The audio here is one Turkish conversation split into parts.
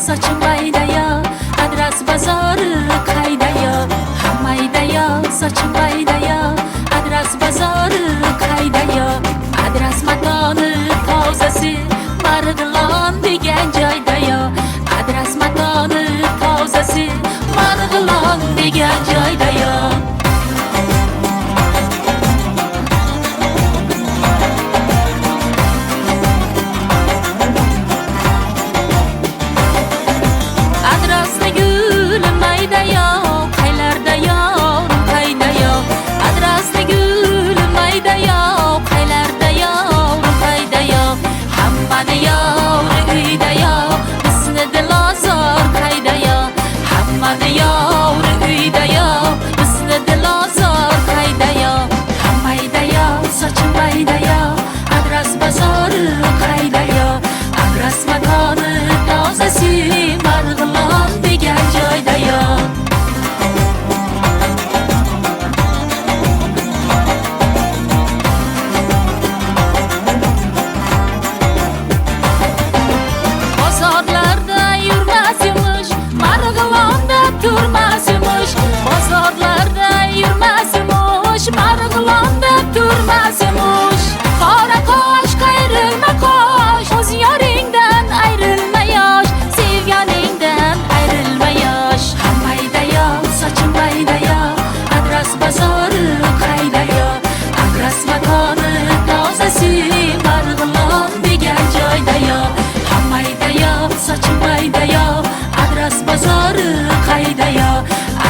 sochim baydaya, adras bozori qaydaya. Hammaydaya, sochim baydaya, adras bozori qaydaya. Adras makoni tozasi, Marg'ilon degan joydaya. Adras makoni tozasi, Marg'ilon degan joydaya.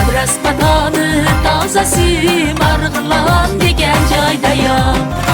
Adras makoni tozasi, Marg'ilon degan joydaya.